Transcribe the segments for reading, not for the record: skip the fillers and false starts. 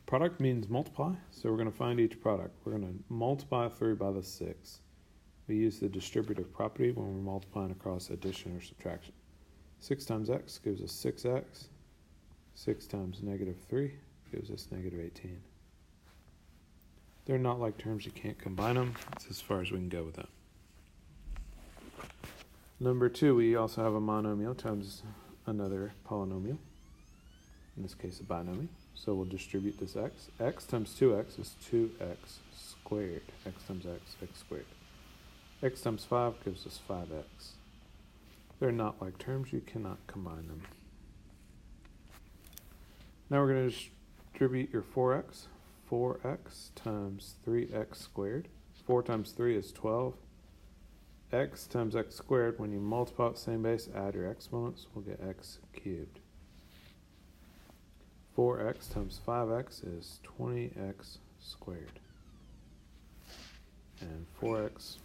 Product means multiply, so we're going to find each product. We're going to multiply 3 by the 6. We use the distributive property when we're multiplying across addition or subtraction. 6 times x gives us 6x. 6 times negative 3 gives us negative 18. They're not like terms, you can't combine them. That's as far as we can go with that. Number 2, we also have a monomial times another polynomial. In this case, a binomial. So we'll distribute this x. X times 2x is 2x squared. X times x squared. X times 5 gives us 5x. They're not like terms, you cannot combine them. Now we're going to distribute your 4x. 4x times 3x squared. 4 times 3 is 12. X times x squared, when you multiply the same base, add your exponents, we'll get x cubed. 4x times 5x is 20x squared. And 4x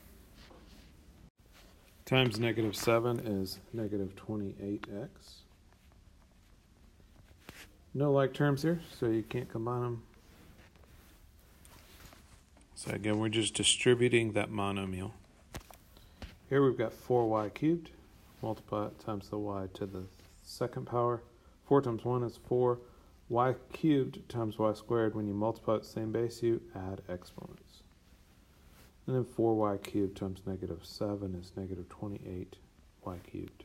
times negative 7 is negative 28x. No like terms here, so you can't combine them. So again, we're just distributing that monomial. Here we've got 4y cubed. Multiply it times the y to the second power. 4 times 1 is 4. Y cubed times y squared. When you multiply the same base, you add exponents. And then 4y cubed times negative 7 is negative 28y cubed.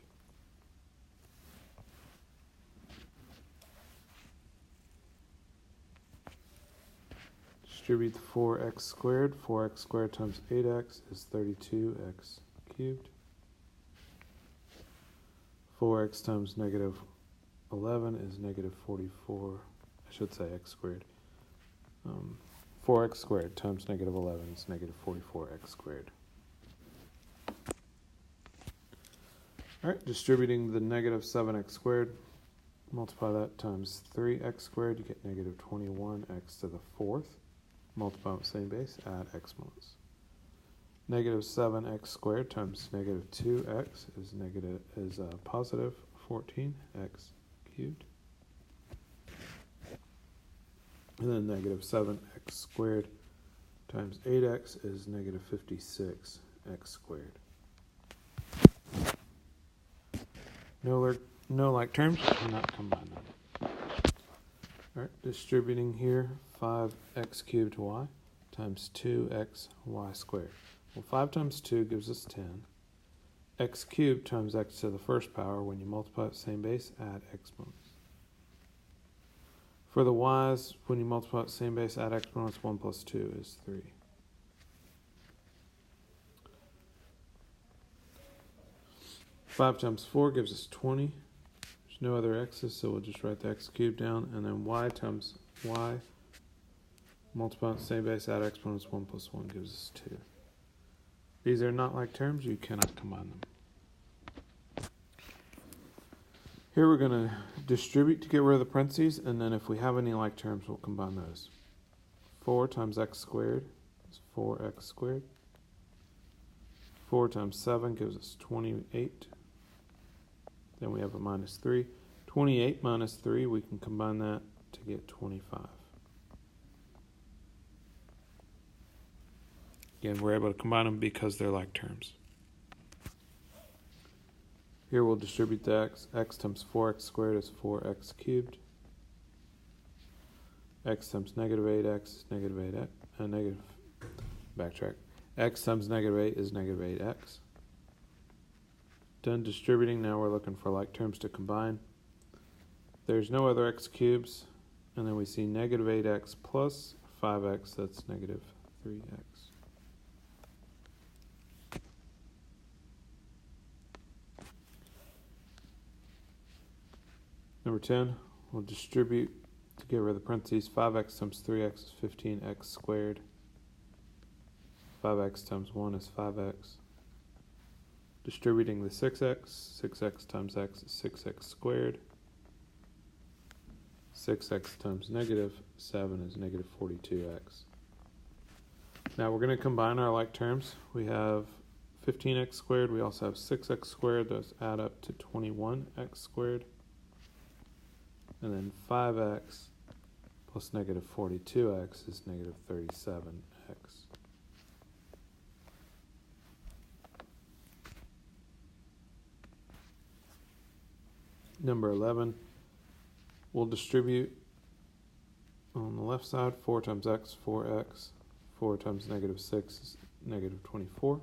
Distribute the 4x squared. 4x squared times 8x is 32x cubed. 4x times negative 11 is negative 44. I should say x squared. 4x squared times negative 11 is negative 44x squared. Alright, distributing the negative 7x squared. Multiply that times 3x squared. You get negative 21x to the 4th. Multiply on the same base, add exponents. Negative 7x squared times negative 2x is positive 14x cubed. And then negative 7x squared times 8x is negative 56x squared. No like terms, cannot combine them. Alright, distributing here 5x cubed y times 2x y squared. Well, 5 times 2 gives us 10. X cubed times x to the first power. When you multiply the same base, add exponents. For the y's, when you multiply the same base, add exponents. 1 plus 2 is 3. Five times 4 gives us 20. There's no other x's, so we'll just write the x cubed down. And then y times y, multiply the same base, add exponents. 1 plus 1 gives us 2. These are not like terms, you cannot combine them. Here we're going to distribute to get rid of the parentheses, and then if we have any like terms, we'll combine those. 4 times x squared is 4x squared. 4 times 7 gives us 28. Then we have a minus 3. 28 minus 3, we can combine that to get 25. Again, we're able to combine them because they're like terms. Here we'll distribute the x. X times 4x squared is 4x cubed. X times negative 8x is negative 8x. Backtrack. X times negative 8 is negative 8x. Done distributing, now we're looking for like terms to combine. There's no other x cubes, and then we see negative 8x plus 5x, that's negative 3x. Number 10, we'll distribute to get rid of the parentheses. 5x times 3x is 15x squared. 5x times 1 is 5x. Distributing the 6x. 6x times x is 6x squared. 6x times negative 7 is negative 42x. Now we're going to combine our like terms. We have 15x squared. We also have 6x squared. Those add up to 21x squared. And then 5x plus negative 42x is negative 37x. Number 11, we'll distribute on the left side 4 times x, 4x. 4 times negative 6 is negative 24.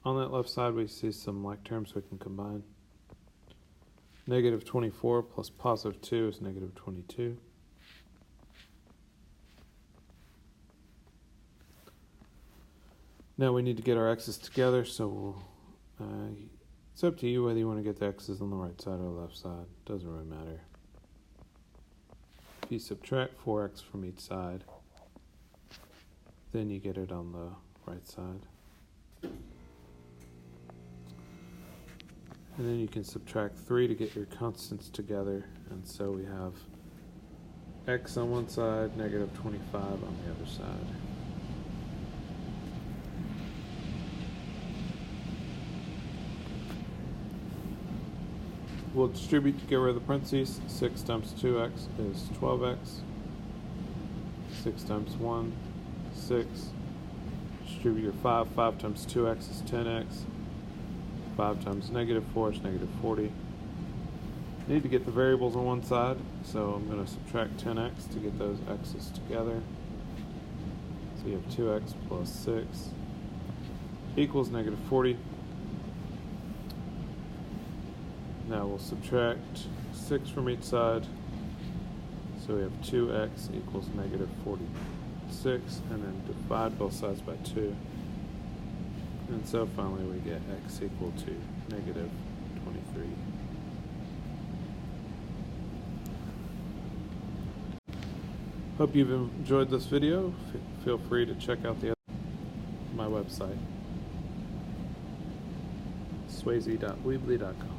On that left side, we see some like terms we can combine. Negative 24 plus positive 2 is negative 22. Now we need to get our x's together, so it's up to you whether you want to get the x's on the right side or the left side. Doesn't really matter. If you subtract 4x from each side, then you get it on the right side. And then you can subtract 3 to get your constants together, and so we have x on one side, negative 25 on the other side. We'll distribute to get rid of the parentheses. 6 times 2x is 12x. 6 times 1, 6. Distribute your 5. 5 times 2x is 10x. 5 times negative 4 is negative 40. I need to get the variables on one side, so I'm going to subtract 10x to get those x's together. So you have 2x plus 6 equals negative 40. Now we'll subtract 6 from each side, so we have 2x equals negative 46, and then divide both sides by 2. And so finally we get x equal to negative 23. Hope you've enjoyed this video. Feel free to check out my website, swayze.weebly.com.